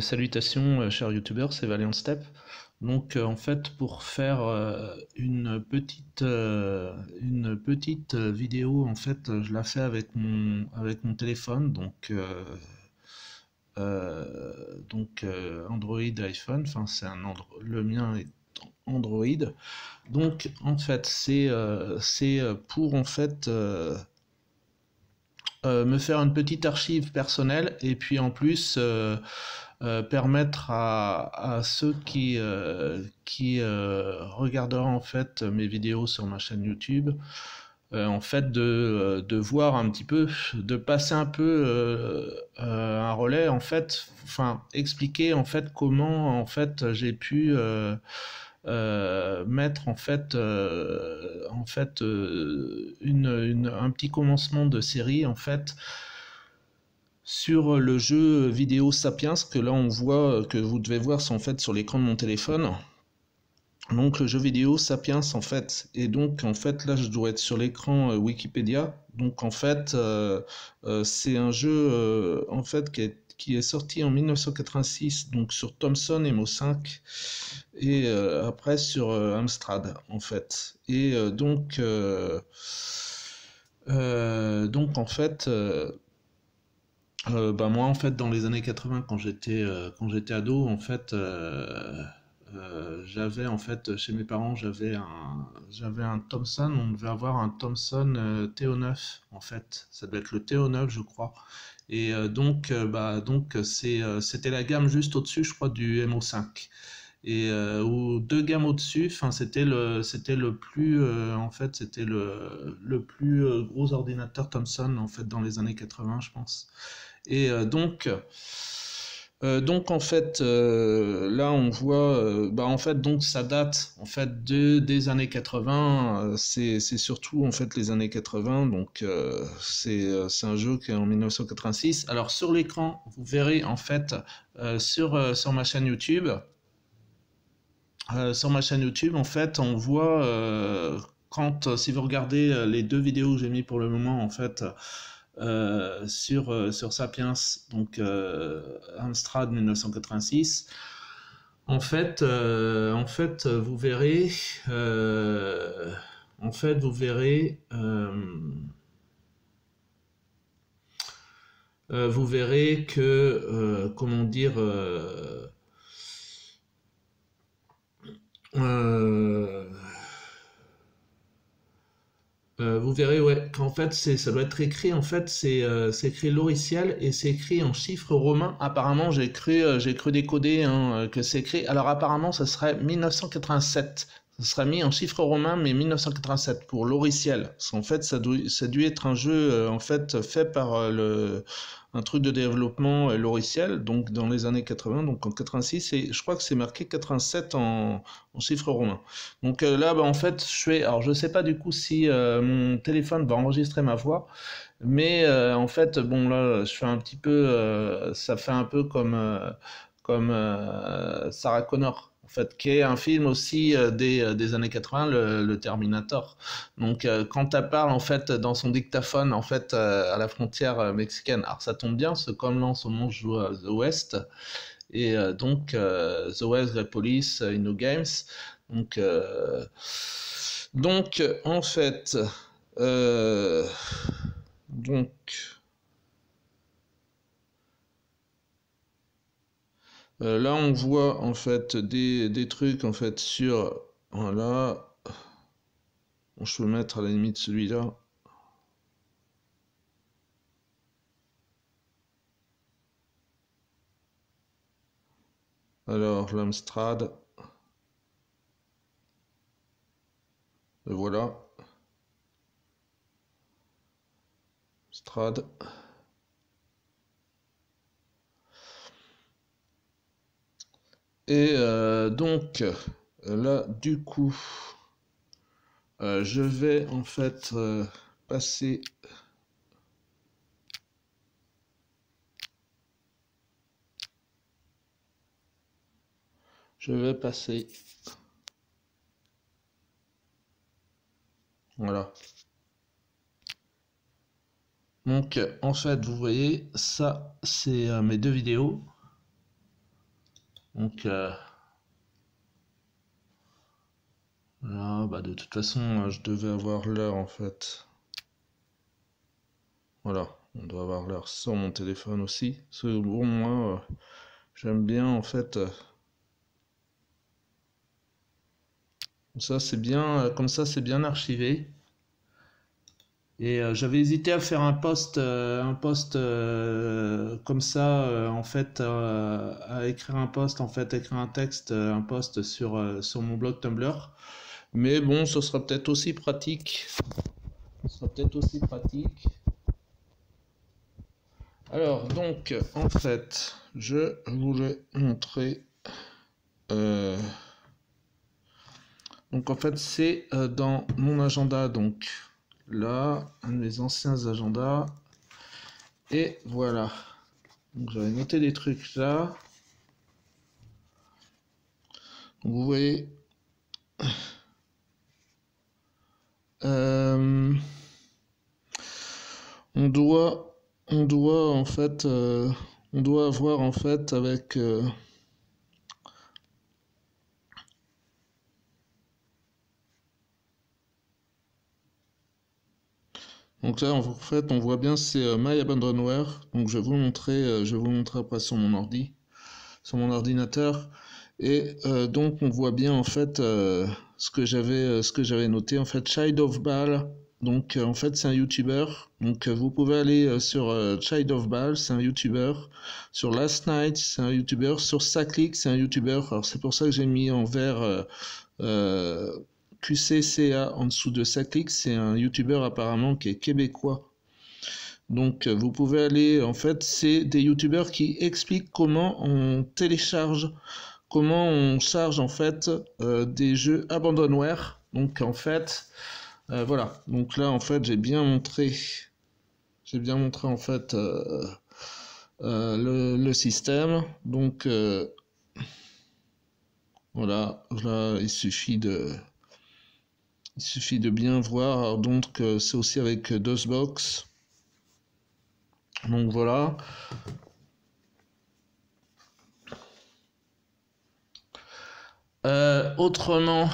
Salutations, chers youtubeurs, c'est Valiant Step. Donc, en fait, pour faire une petite vidéo, en fait, je la fais avec mon téléphone, Android, iPhone. Enfin, le mien est Android. Donc, en fait, c'est pour en fait me faire une petite archive personnelle et puis en plus permettre à ceux qui regarderont en fait mes vidéos sur ma chaîne YouTube en fait de voir un petit peu, de passer un peu un relais en fait, enfin expliquer en fait comment en fait j'ai pu mettre en fait un petit commencement de série en fait sur le jeu vidéo Sapiens que là on voit que vous devez voir en fait sur l'écran de mon téléphone. Donc le jeu vidéo Sapiens en fait, et donc en fait là je dois être sur l'écran Wikipédia. Donc en fait c'est un jeu en fait qui est sorti en 1986 donc sur Thomson et Mo5 et après sur Amstrad en fait. Et donc en fait bah moi en fait dans les années 80 quand j'étais ado en fait j'avais en fait chez mes parents j'avais un Thomson, on devait avoir un Thomson TO9 en fait, ça devait être le TO9 je crois. Et c'était la gamme juste au-dessus je crois du MO5 et ou deux gammes au-dessus, enfin c'était le plus en fait c'était le plus gros ordinateur Thomson en fait dans les années 80 je pense. Et donc en fait là on voit bah en fait donc ça date en fait des années 80, c'est surtout en fait les années 80 donc c'est un jeu qui est en 1986. Alors sur l'écran vous verrez en fait sur ma chaîne YouTube en fait, on voit si vous regardez les deux vidéos que j'ai mis pour le moment, en fait, sur Sapiens, donc Amstrad 1986, vous verrez, en fait, vous verrez, vous verrez que, comment dire, euh, vous verrez, ouais, qu'en fait, ça doit être écrit, en fait, c'est écrit loriciel et c'est écrit en chiffres romains. Apparemment, j'ai cru décoder hein, que c'est écrit. Alors, apparemment, ça serait 1987. Ça serait mis en chiffres romains, mais 1987 pour loriciel. Parce qu'en fait, ça a dû être un jeu, en fait, fait par un truc de développement loriciel, donc dans les années 80, donc en 86, et je crois que c'est marqué 87 en chiffres romains. Donc là, bah, en fait, alors je sais pas du coup si mon téléphone va enregistrer ma voix, mais en fait, bon là, je fais un petit peu, ça fait un peu comme Sarah Connor. En fait, qui est un film aussi des années 80, le Terminator. Donc, quand elle parle en fait dans son dictaphone en fait à la frontière mexicaine, alors ça tombe bien, parce que comme là en ce moment je joue à The West, et The West Great Police in Games. Donc, en fait, euh, donc, là, on voit en fait des trucs en fait sur. Voilà. Bon, je peux mettre à la limite celui-là. Alors, l'Amstrad. Voilà. Strad. Et donc, là, du coup, je vais en fait passer. Je vais passer. Voilà. Donc, en fait, vous voyez, ça, c'est mes deux vidéos. Donc là, bah, de toute façon, je devais avoir l'heure en fait. Voilà, on doit avoir l'heure sur mon téléphone aussi. Parce que bon, moi, j'aime bien en fait. Ça, c'est bien, comme ça, c'est bien archivé. Et j'avais hésité à faire un post, comme ça, en fait, à écrire un post, en fait, écrire un texte, un post sur mon blog Tumblr. Mais bon, ce sera peut-être aussi pratique. Ce sera peut-être aussi pratique. Alors, donc, en fait, je voulais montrer. euh, donc, en fait, c'est dans mon agenda. Donc, là, un de mes anciens agendas. Et voilà. Donc, j'avais noté des trucs là. Donc, vous voyez. Euh, on doit en fait, on doit avoir en fait avec. Donc là, en fait, on voit bien c'est My Abandonware. Donc je vais vous le montrer, après sur mon ordi, sur mon ordinateur. Et donc on voit bien en fait ce que j'avais noté en fait Child of Baal. Donc en fait c'est un YouTuber. Donc vous pouvez aller sur Child of Baal, c'est un YouTuber. Sur Last Night, c'est un YouTuber. Sur Saclick, c'est un YouTuber. Alors c'est pour ça que j'ai mis en vert euh, QCCA en dessous de Saclick. C'est un YouTuber apparemment qui est québécois. Donc vous pouvez aller, en fait, c'est des youtubeurs qui expliquent comment on télécharge, comment on charge en fait des jeux abandonware. Donc en fait, voilà. Donc là en fait j'ai bien montré en fait le système. Donc voilà, là il suffit de bien voir. Alors, donc c'est aussi avec DOSBox. Donc voilà. Autrement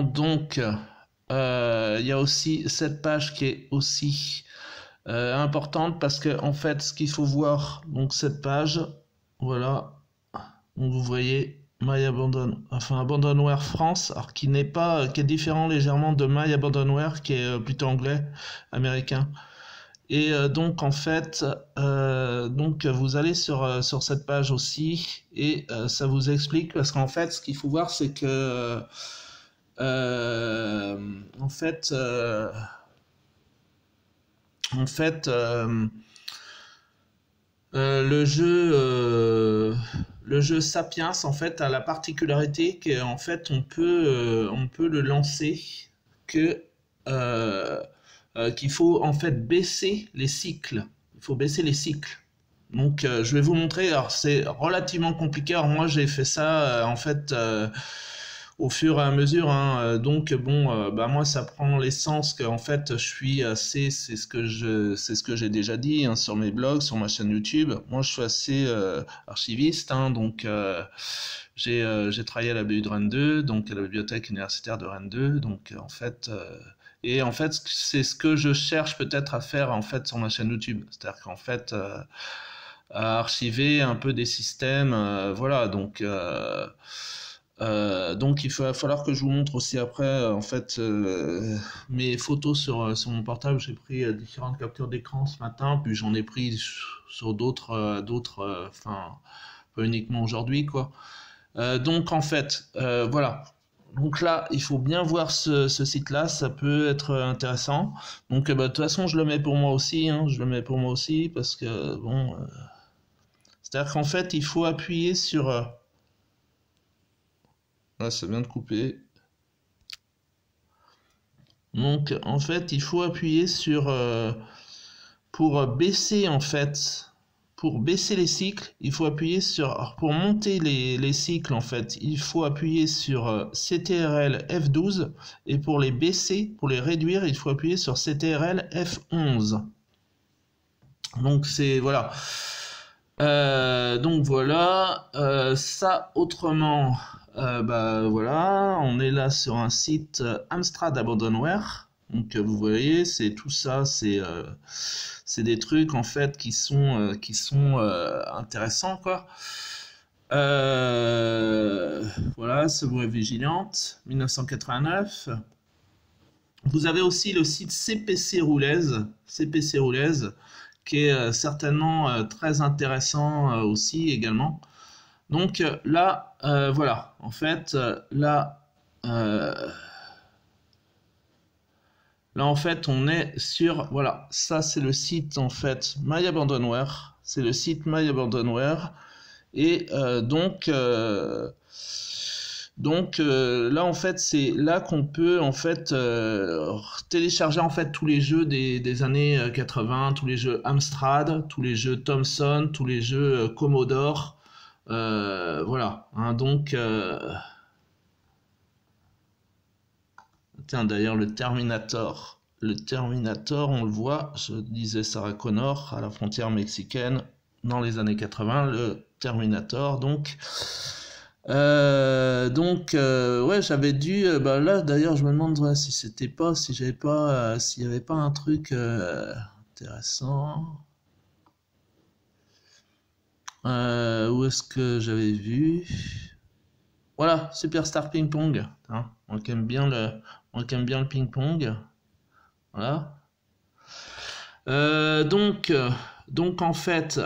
donc, il y a aussi cette page qui est aussi importante parce que en fait, ce qu'il faut voir, donc cette page, voilà, donc vous voyez My Abandonware France, alors qui n'est pas, qui est différent légèrement de My Abandonware, qui est plutôt anglais, américain. Et donc en fait, donc vous allez sur cette page aussi et ça vous explique parce qu'en fait, ce qu'il faut voir, c'est que euh, en fait, euh, en fait, le jeu Sapiens en fait a la particularité qu'en fait on peut le lancer que qu'il faut en fait baisser les cycles. Il faut baisser les cycles. Donc je vais vous montrer. Alors c'est relativement compliqué. Alors moi j'ai fait ça en fait au fur et à mesure. Hein. Donc bon, bah moi ça prend l'essence que en fait je suis assez. C'est ce que j'ai déjà dit hein, sur mes blogs, sur ma chaîne YouTube. Moi je suis assez archiviste. Hein, donc j'ai travaillé à la BU de Rennes 2, donc à la bibliothèque universitaire de Rennes 2. Donc en fait. Et en fait, c'est ce que je cherche peut-être à faire en fait sur ma chaîne YouTube. C'est-à-dire qu'en fait, à archiver un peu des systèmes, voilà. Donc il va falloir que je vous montre aussi après, en fait, mes photos sur mon portable. J'ai pris différentes captures d'écran ce matin, puis j'en ai pris sur d'autres, enfin, pas uniquement aujourd'hui, quoi. Donc en fait, voilà. Donc là, il faut bien voir ce site-là, ça peut être intéressant. Donc bah, de toute façon, je le mets pour moi aussi, hein, je le mets pour moi aussi parce que bon, c'est-à-dire qu'en fait, il faut appuyer sur. Là, ça vient de couper. Donc en fait, il faut appuyer sur pour baisser en fait. Pour baisser les cycles, il faut appuyer sur. Alors, pour monter les cycles, en fait, il faut appuyer sur CTRL F12. Et pour les baisser, pour les réduire, il faut appuyer sur CTRL F11. Donc, c'est. Voilà. Donc voilà, ça autrement, bah voilà, on est là sur un site Amstrad Abandonware. Donc vous voyez, c'est tout ça, c'est des trucs en fait qui sont intéressants quoi. Voilà, Sevré Vigilante, 1989. Vous avez aussi le site CPC Roulaise, qui est certainement très intéressant aussi également. Donc là, voilà, en fait, là en fait, on est sur, voilà, ça c'est le site en fait My Abandonware, c'est le site My Abandonware, et là en fait c'est là qu'on peut en fait télécharger en fait tous les jeux des années 80, tous les jeux Amstrad, tous les jeux Thomson, tous les jeux Commodore, voilà. Hein, donc tiens d'ailleurs le Terminator on le voit, je disais Sarah Connor à la frontière mexicaine dans les années 80, le Terminator ouais, j'avais dû. Bah là, d'ailleurs, je me demande ouais, si c'était pas, si j'avais pas, s'il y avait pas un truc intéressant. Où est-ce que j'avais vu? Voilà, Superstar Ping Pong. Hein, on aime bien le ping pong. Voilà. Donc en fait.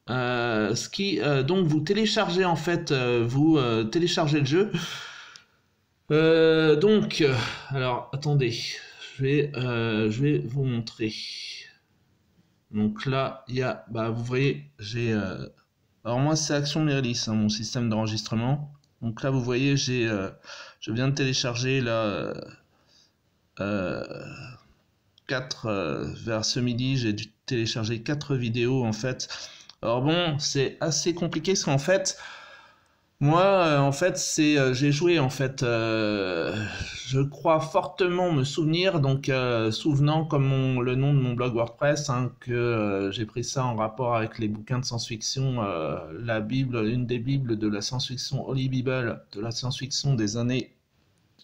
Donc vous téléchargez en fait, vous téléchargez le jeu. Alors attendez, je vais vous montrer. Donc là, il y a, bah vous voyez, alors moi c'est Action Mérilis, hein, mon système d'enregistrement. Donc là vous voyez, je viens de télécharger là 4 vers ce midi, j'ai dû télécharger 4 vidéos en fait. Alors bon, c'est assez compliqué parce qu'en fait, moi, en fait, j'ai joué en fait. Je crois fortement me souvenir, donc souvenant comme le nom de mon blog WordPress, hein, que j'ai pris ça en rapport avec les bouquins de science-fiction, la Bible, une des bibles de la science-fiction, Holy Bible, de la science-fiction des années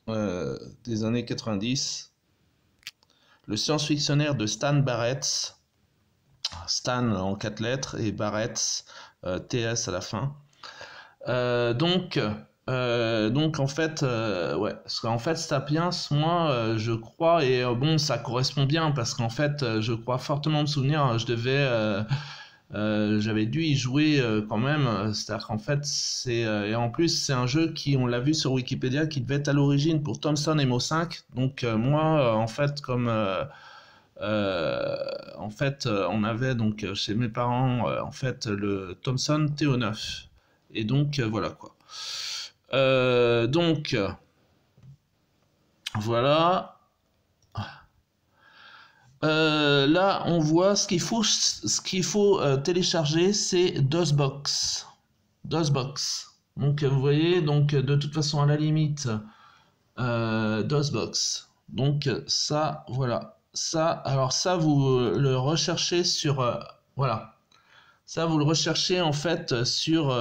90. Le science-fictionnaire de Stan Barretts. Stan en 4 lettres et Barretts, TS à la fin. Donc en fait, ouais, parce qu'en fait Sapiens, moi, je crois et bon, ça correspond bien parce qu'en fait, je crois fortement me souvenir, j'avais dû y jouer quand même. C'est-à-dire qu'en fait, et en plus c'est un jeu qui, on l'a vu sur Wikipédia, qui devait être à l'origine pour Thomson MO5. Donc moi, en fait, on avait donc chez mes parents en fait le Thomson TO9 et donc voilà quoi. Donc voilà. Là, on voit ce qu'il faut télécharger, c'est DOSBox. DOSBox. Donc vous voyez, donc de toute façon à la limite DOSBox. Donc ça, voilà. Ça, alors ça, vous le recherchez sur, voilà. Ça, vous le recherchez en fait sur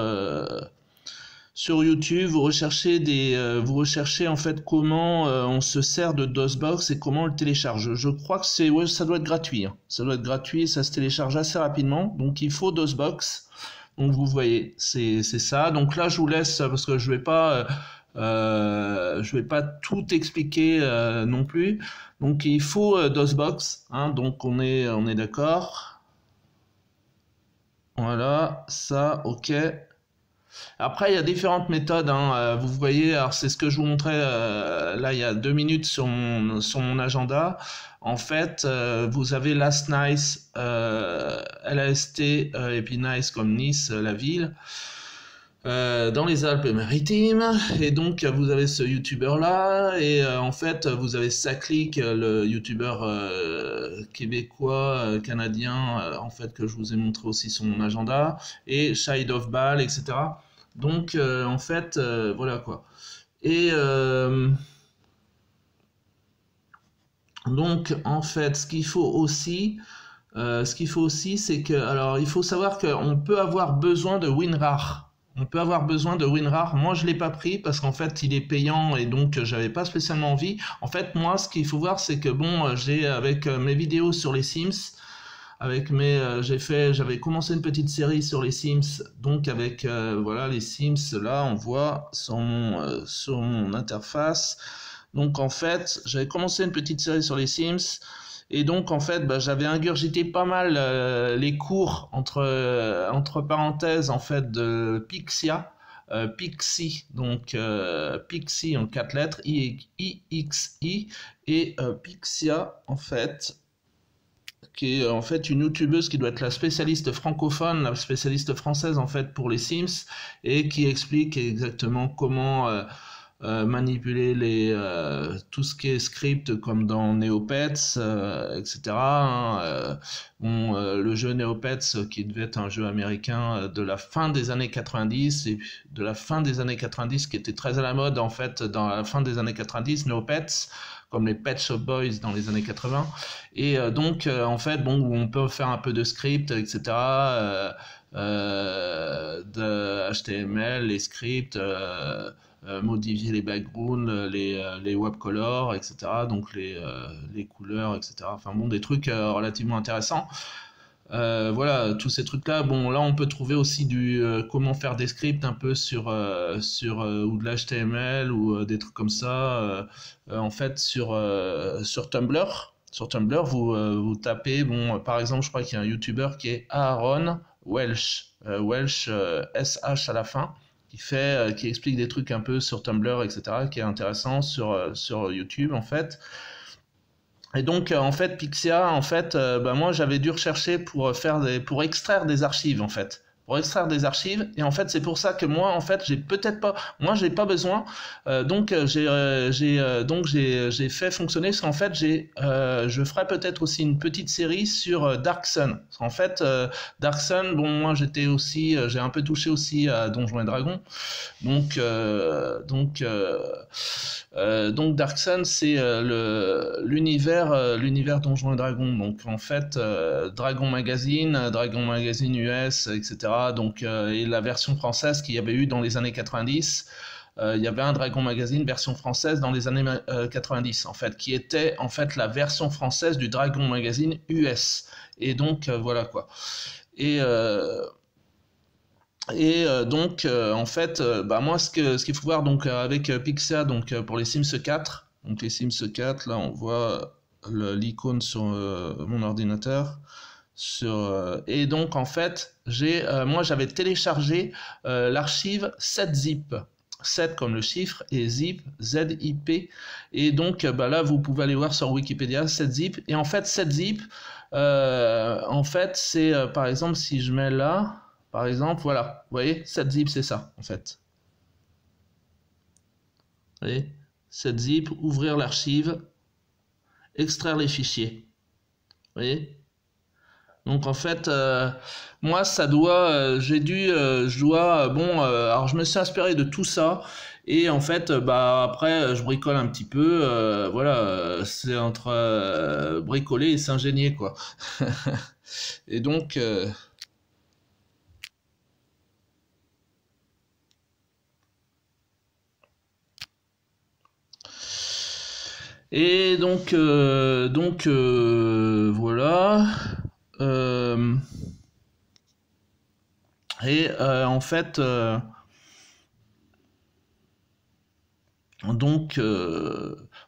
YouTube. Vous recherchez en fait comment on se sert de DOSBox et comment on le télécharge. Je crois que ouais, ça doit être gratuit. Hein. Ça doit être gratuit, ça se télécharge assez rapidement. Donc il faut DOSBox. Donc vous voyez, c'est ça. Donc là, je vous laisse parce que je vais pas tout expliquer non plus. Donc il faut DOSBox, hein, donc on est d'accord. Voilà, ça, ok. Après, il y a différentes méthodes, hein, vous voyez, alors c'est ce que je vous montrais là il y a 2 minutes sur mon agenda. En fait, vous avez Last Nice, LAST, et puis Nice comme Nice, la ville. Dans les Alpes-Maritimes, et donc vous avez ce youtubeur là, et en fait vous avez Saclic, le youtubeur québécois, canadien, en fait que je vous ai montré aussi sur mon agenda, et Shide of Ball, etc. Donc en fait voilà quoi. Et donc en fait ce qu'il faut aussi Ce qu'il faut aussi, c'est que, alors, il faut savoir qu'on peut avoir besoin de WinRAR. On peut avoir besoin de WinRAR. Moi, je l'ai pas pris parce qu'en fait, il est payant et donc j'avais pas spécialement envie. En fait, moi, ce qu'il faut voir, c'est que bon, j'ai avec mes vidéos sur les Sims, avec j'avais commencé une petite série sur les Sims, donc avec voilà les Sims. Là, on voit sur mon interface. Donc en fait, j'avais commencé une petite série sur les Sims. Et donc, en fait, bah, j'avais ingurgité pas mal les cours entre parenthèses, en fait, de Pixia, Pixie, donc Pixie en 4 lettres, I-X-I, et Pixia, en fait, qui est en fait une youtubeuse qui doit être la spécialiste francophone, la spécialiste française, en fait, pour les Sims, et qui explique exactement comment manipuler tout ce qui est script comme dans Neopets, etc. Hein, le jeu Neopets qui devait être un jeu américain de la fin des années 90 et de la fin des années 90 qui était très à la mode en fait dans la fin des années 90, Neopets comme les Pet Shop Boys dans les années 80 et donc en fait bon on peut faire un peu de script etc. De HTML, les scripts modifier les backgrounds, les webcolors, etc. Donc les couleurs, etc. Enfin bon, des trucs relativement intéressants. Voilà, tous ces trucs-là. Bon, là, on peut trouver aussi comment faire des scripts un peu ou de l'HTML ou des trucs comme ça. En fait, sur Tumblr. Sur Tumblr, vous tapez, bon, par exemple, je crois qu'il y a un YouTuber qui est Aaron Welsh, Welsh SH à la fin, qui explique des trucs un peu sur Tumblr, etc., qui est intéressant sur YouTube, en fait. Et donc, en fait, Pixia, en fait, bah, moi, j'avais dû rechercher pour extraire des archives, en fait. Pour extraire des archives. Et en fait, c'est pour ça que moi, en fait, j'ai pas besoin. J'ai fait fonctionner, parce qu'en fait, je ferai peut-être aussi une petite série sur Dark Sun. En fait, Dark Sun, bon, moi, j'ai un peu touché aussi à Donjons et Dragons. Donc Dark Sun, c'est l'univers Donjons et Dragons. Donc en fait, Dragon Magazine US, etc. Donc et la version française qu'il y avait eu dans les années 90. Il y avait un Dragon Magazine version française dans les années 90, en fait, qui était en fait la version française du Dragon Magazine US. Et donc voilà quoi. Et donc, en fait, bah, moi, ce qu'il faut voir donc, avec Pixia, donc, pour les Sims 4, donc les Sims 4, là, on voit l'icône sur mon ordinateur. Et donc, en fait, moi, j'avais téléchargé l'archive 7zip. 7 comme le chiffre et zip, ZIP. Et donc, bah, là, vous pouvez aller voir sur Wikipédia 7zip. Et en fait, 7zip, en fait, c'est, par exemple, si je mets là... Par exemple, voilà, vous voyez, 7zip, c'est ça, en fait. Vous voyez, 7zip, ouvrir l'archive, extraire les fichiers. Vous voyez? Donc en fait, moi, alors je me suis inspiré de tout ça, et en fait, bah après, je bricole un petit peu, voilà, c'est entre bricoler et s'ingénier, quoi. Et donc... Et voilà. Euh, en fait,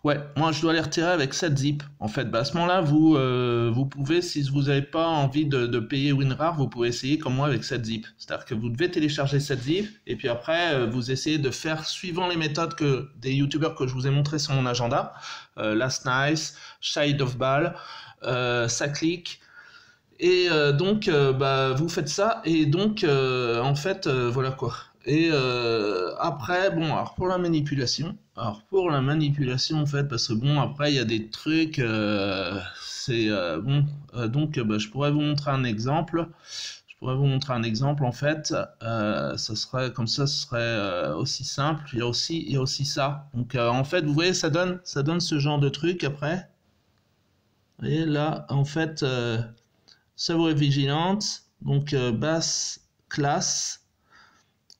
ouais, moi je dois les retirer avec 7zip. En fait, bah, à ce moment-là, vous pouvez, si vous n'avez pas envie de payer WinRAR, vous pouvez essayer comme moi avec 7zip. C'est-à-dire que vous devez télécharger 7zip et puis après, vous essayez de faire suivant les méthodes des youtubeurs que je vous ai montré sur mon agenda. Last Nice, Shade of Ball, ça clique. Et donc, bah, vous faites ça et donc, en fait, voilà quoi. Et après, bon, alors pour la manipulation, en fait, parce que bon, après, il y a des trucs, c'est bon, donc, bah, je pourrais vous montrer un exemple. Je pourrais vous montrer un exemple, en fait, ça serait comme ça, ce serait aussi simple. Il y a aussi ça. Donc, en fait, vous voyez, ça donne ce genre de truc après. Vous voyez, là, en fait. Savourez vigilante, donc basse classe.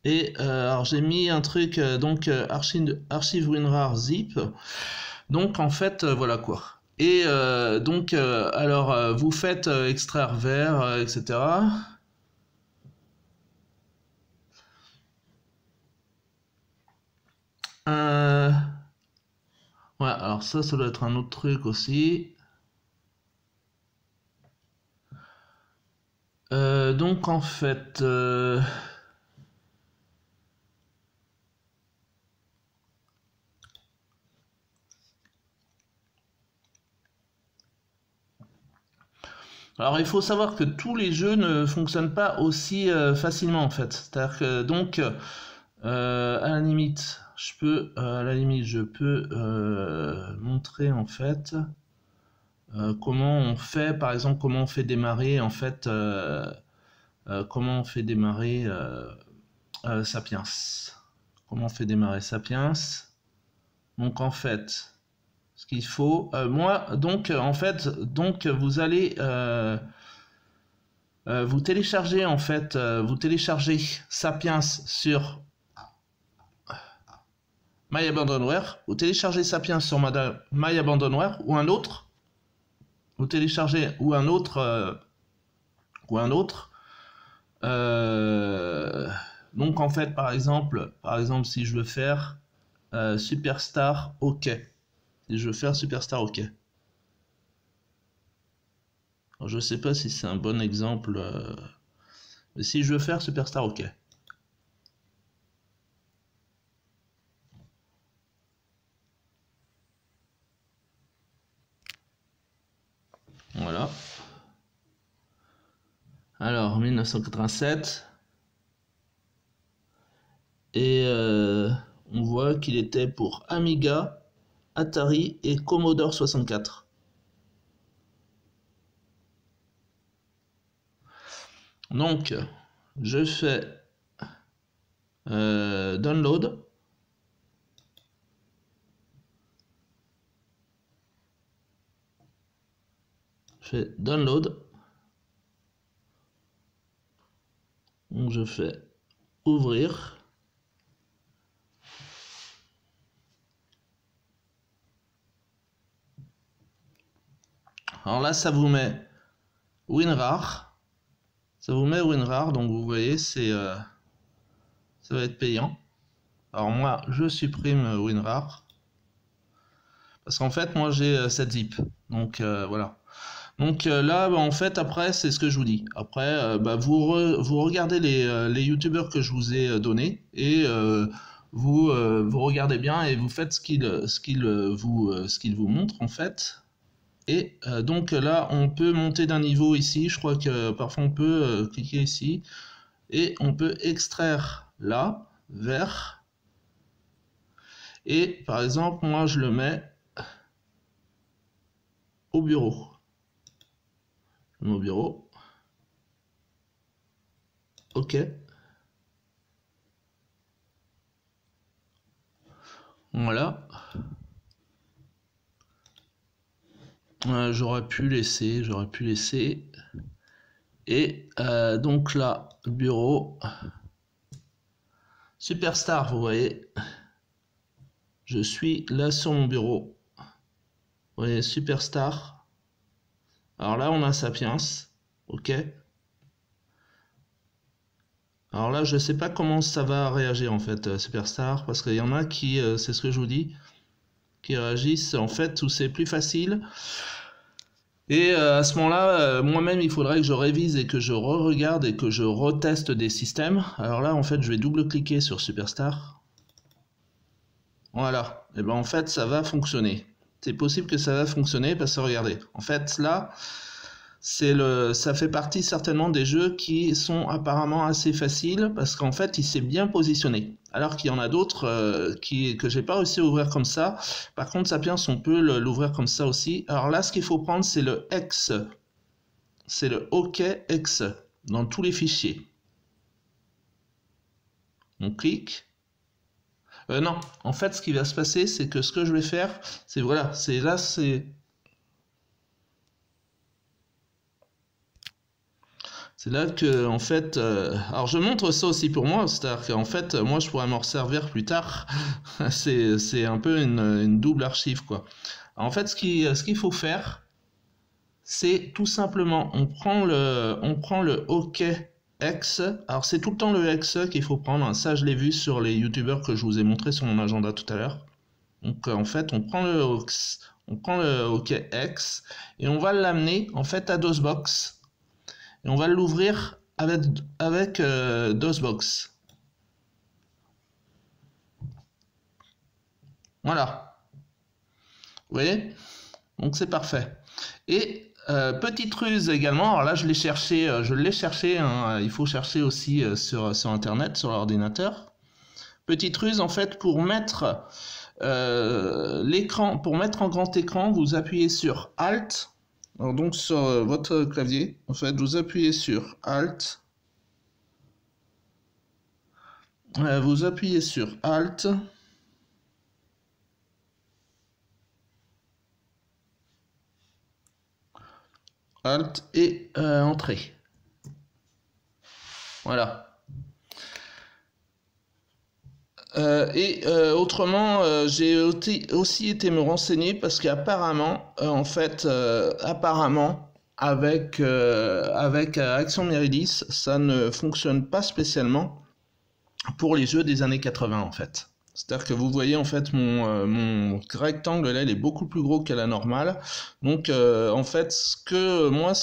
Et alors j'ai mis un truc, donc archive WinRAR zip. Donc en fait, voilà quoi. Et donc, alors vous faites extraire vers, etc. Ouais, alors ça doit être un autre truc aussi. Donc en fait, alors il faut savoir que tous les jeux ne fonctionnent pas aussi facilement en fait. C'est-à-dire que donc à la limite, je peux montrer en fait comment on fait, par exemple, comment on fait démarrer en fait, comment on fait démarrer Sapiens. Comment on fait démarrer Sapiens. Donc en fait, ce qu'il faut, moi, donc en fait, donc vous allez vous téléchargez en fait, vous téléchargez Sapiens sur My Abandonware, vous téléchargez Sapiens sur My Abandonware ou un autre, vous téléchargez ou un autre, donc en fait, par exemple, si je veux faire Superstar OK, si je veux faire Superstar OK. Alors, je sais pas si c'est un bon exemple, mais si je veux faire Superstar OK. Voilà. Alors, 1987. Et on voit qu'il était pour Amiga, Atari et Commodore 64. Donc, je fais download. Je fais download. Donc, je fais ouvrir. Alors là, ça vous met WinRAR. Ça vous met WinRAR, donc vous voyez, ça va être payant. Alors moi, je supprime WinRAR. Parce qu'en fait, moi, j'ai cette zip. Donc voilà. Donc là, bah, en fait, après, c'est ce que je vous dis. Après, bah, vous regardez les youtubeurs que je vous ai donnés et vous regardez bien et vous faites ce qu'ils vous montrent en fait. Et donc là, on peut monter d'un niveau ici. Je crois que parfois on peut cliquer ici et on peut extraire là, vers. Et par exemple, moi, je le mets au bureau. Je le mets au bureau. OK. Voilà. J'aurais pu laisser. Et donc là, bureau. Superstar, vous voyez. Je suis là sur mon bureau. Vous voyez, Superstar. Alors là, on a Sapiens. OK. Alors là, je sais pas comment ça va réagir en fait, Superstar, parce qu'il y en a qui, c'est ce que je vous dis, qui réagissent en fait où c'est plus facile. Et à ce moment-là, moi-même, il faudrait que je révise et que je re-regarde et que je reteste des systèmes. Alors là, en fait, je vais double-cliquer sur Superstar. Voilà. Et ben en fait, ça va fonctionner. C'est possible que ça va fonctionner parce que regardez, en fait, là, ça fait partie certainement des jeux qui sont apparemment assez faciles parce qu'en fait il s'est bien positionné. Alors qu'il y en a d'autres que j'ai pas réussi à ouvrir comme ça. Par contre Sapiens on peut l'ouvrir comme ça aussi. Alors là ce qu'il faut prendre c'est le X. C'est le OK X dans tous les fichiers. On clique. Non, en fait ce qui va se passer c'est que ce que je vais faire c'est voilà, c'est là c'est C'est là que, en fait, alors je montre ça aussi pour moi, c'est-à-dire qu'en fait, moi je pourrais m'en resservir plus tard. C'est un peu une double archive, quoi. Alors, en fait, ce qu'il faut faire, c'est tout simplement, on prend le OK X. Alors c'est tout le temps le X qu'il faut prendre, hein. Ça je l'ai vu sur les youtubeurs que je vous ai montré sur mon agenda tout à l'heure. Donc en fait, on prend le OK X et on va l'amener en fait à DOSBox. Et on va l'ouvrir avec DOSBox. Voilà. Vous voyez? Donc c'est parfait. Et petite ruse également, alors là je l'ai cherché, hein, il faut chercher aussi sur Internet, sur l'ordinateur. Petite ruse en fait pour mettre l'écran, pour mettre en grand écran, vous appuyez sur Alt. Alors donc sur votre clavier, en fait, vous appuyez sur Alt. Vous appuyez sur Alt. Alt et Entrée. Voilà. Autrement, j'ai aussi été me renseigner parce qu'apparemment, en fait, apparemment, avec Action Meridis, ça ne fonctionne pas spécialement pour les jeux des années 80 en fait. C'est-à-dire que vous voyez en fait mon rectangle là, il est beaucoup plus gros qu'à la normale. Donc en fait, ce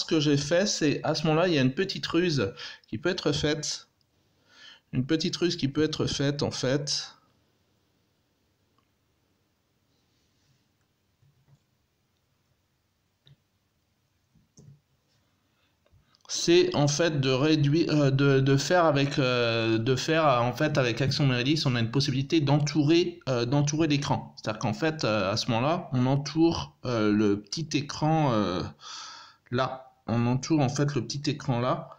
que j'ai fait, c'est à ce moment-là, il y a une petite ruse qui peut être faite. Une petite ruse qui peut être faite en fait. C'est en fait de réduire, de faire en fait avec Action Meridis, on a une possibilité d'entourer l'écran. C'est-à-dire qu'en fait à ce moment-là, on entoure le petit écran là, on entoure en fait le petit écran là,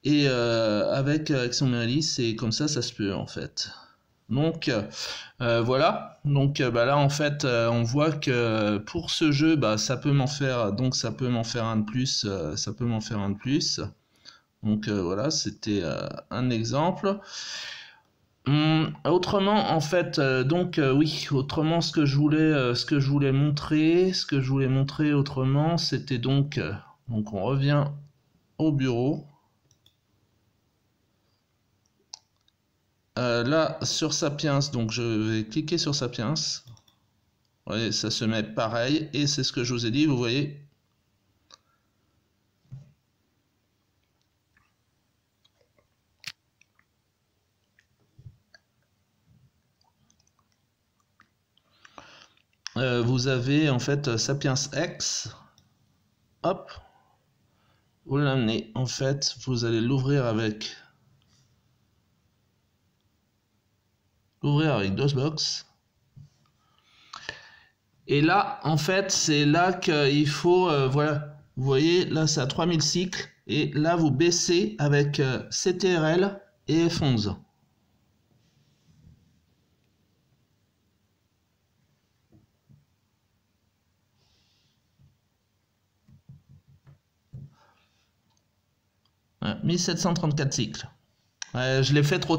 et avec Action Meridis, c'est comme ça se peut en fait. Donc voilà, donc bah, là en fait on voit que pour ce jeu bah, ça peut m'en faire un de plus, ça peut m'en faire un de plus. Donc voilà, c'était un exemple. Autrement en fait oui, autrement ce que je voulais montrer autrement, c'était donc on revient au bureau. Là, sur Sapiens, donc je vais cliquer sur Sapiens. Vous voyez, ça se met pareil, et c'est ce que je vous ai dit, vous voyez. Vous avez en fait Sapiens X. Hop. Vous l'amenez, en fait, vous allez l'ouvrir avec DOSBox. Et là, en fait, c'est là qu'il faut, voilà, vous voyez, là c'est à 3000 cycles, et là vous baissez avec CTRL et F11. Ouais, 1734 cycles. Je l'ai fait trop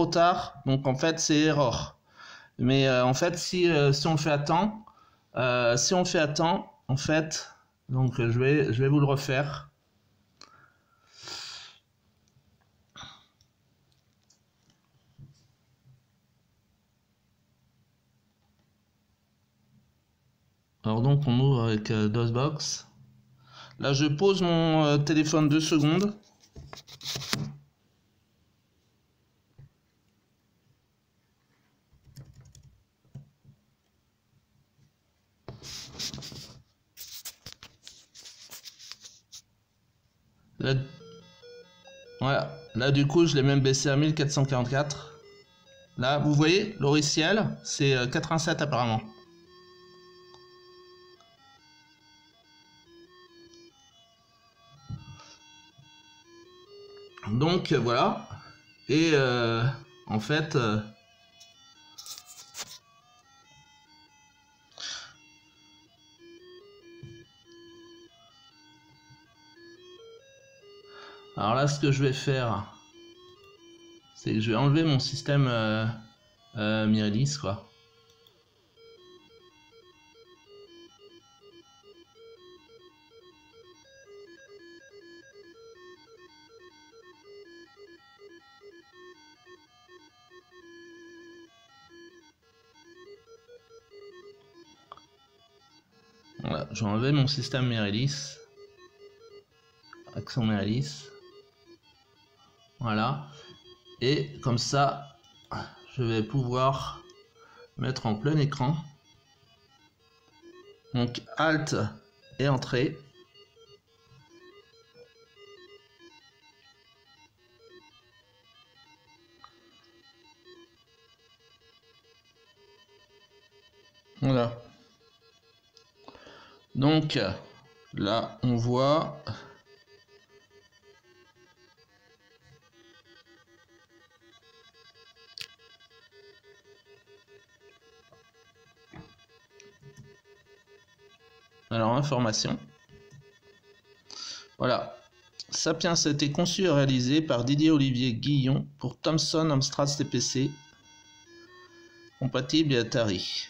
tard, donc en fait c'est erreur. Mais en fait, si on le fait à temps, en fait, donc je vais vous le refaire. Alors donc on ouvre avec DOSBox. Là je pose mon téléphone 2 secondes. Là, voilà. Là du coup je l'ai même baissé à 1444. Là vous voyez, logiciel c'est 87 apparemment. Donc voilà. Et en fait... Alors là, ce que je vais faire, c'est que je vais enlever mon système Mirelis, quoi. Voilà, je vais enlever mon système Mirelis. Accent Mirelis. Voilà. Et comme ça, je vais pouvoir mettre en plein écran. Donc Alt et Entrée. Voilà. Donc là, on voit. Alors, information. Voilà. Sapiens a été conçu et réalisé par Didier Olivier Guillon pour Thomson Amstrad CPC, compatible et Atari.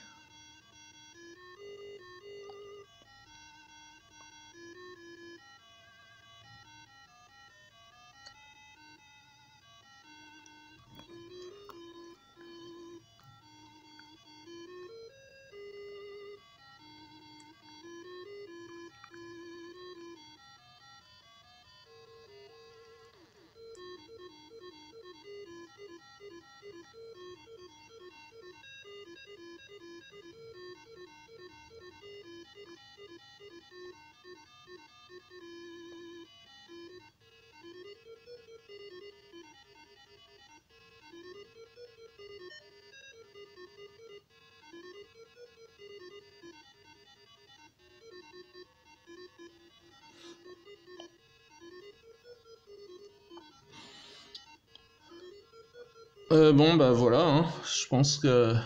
Bon bah voilà, hein. Je pense que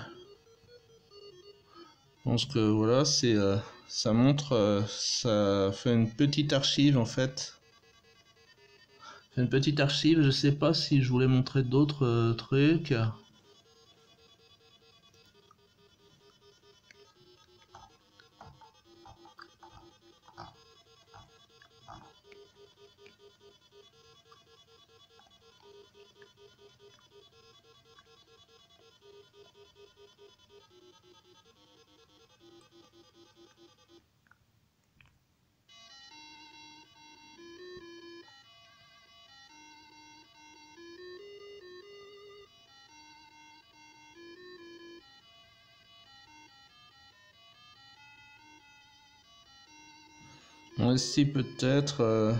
voilà, c'est ça montre, ça fait une petite archive en fait. Une petite archive, je sais pas si je voulais montrer d'autres trucs. Ici peut-être.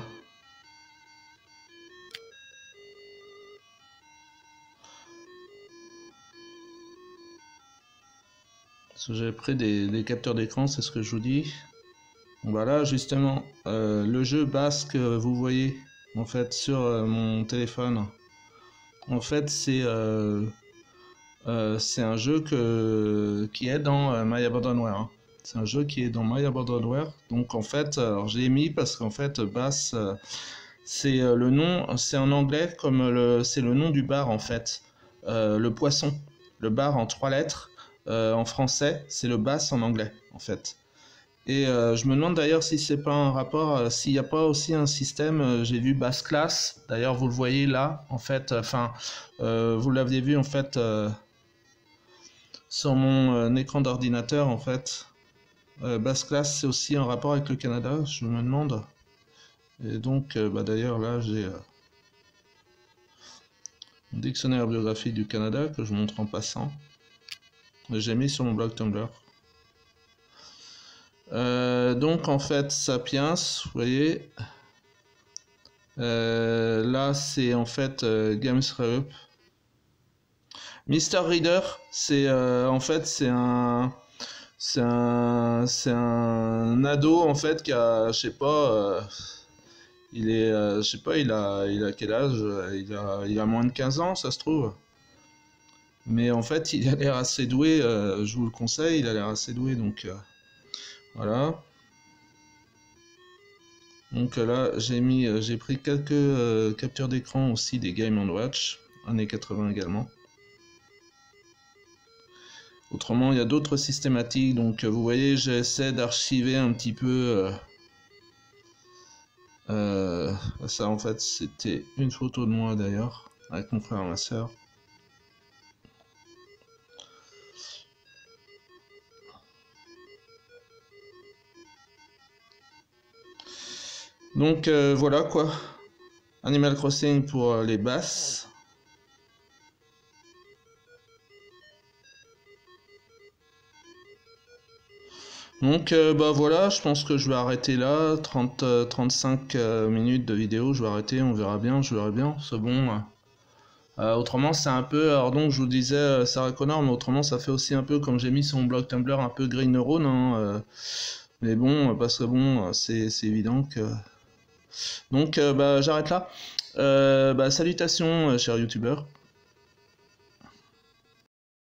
Parce que j'ai pris des capteurs d'écran, c'est ce que je vous dis. Voilà, justement, le jeu basque, vous voyez, en fait, sur mon téléphone. En fait, c'est un jeu qui est dans My Abandonware. Hein. C'est un jeu qui est dans My Abandonware. Donc, en fait, j'ai mis parce qu'en fait, Bass, c'est le nom, c'est en anglais comme c'est le nom du bar, en fait. Le poisson. Le bar en 3 lettres. En français, c'est le Bass en anglais, en fait. Et je me demande d'ailleurs si c'est pas un rapport, s'il n'y a pas aussi un système, j'ai vu Bass Class, d'ailleurs vous le voyez là, en fait, enfin, vous l'aviez vu en fait sur mon écran d'ordinateur en fait. Bass Class c'est aussi un rapport avec le Canada, je me demande. Et donc, bah, d'ailleurs là j'ai un dictionnaire biographique du Canada que je montre en passant. J'ai mis sur mon blog Tumblr. Donc en fait Sapiens, vous voyez, là c'est en fait Games Reup. Mr Reader, c'est en fait c'est un ado en fait qui a, je sais pas, il est, je sais pas, il a quel âge? Il a moins de 15 ans, ça se trouve. Mais en fait, il a l'air assez doué. Je vous le conseille, il a l'air assez doué, donc voilà. Donc là, j'ai pris quelques captures d'écran aussi des Game & Watch, années 80 également. Autrement, il y a d'autres systématiques, donc vous voyez, j'essaie d'archiver un petit peu. Ça, en fait, c'était une photo de moi d'ailleurs, avec mon frère et ma soeur. Donc voilà quoi, Animal Crossing pour les basses. Donc bah voilà, je pense que je vais arrêter là, 35 minutes de vidéo, je vais arrêter, on verra bien, je verrai bien, c'est bon. Autrement c'est un peu, alors donc je vous disais Sarah Connor, mais autrement ça fait aussi un peu comme j'ai mis sur mon blog Tumblr un peu Green Neurone, hein, mais bon, parce que bon, c'est évident que... Donc bah j'arrête là. Bah salutations chers youtubeurs.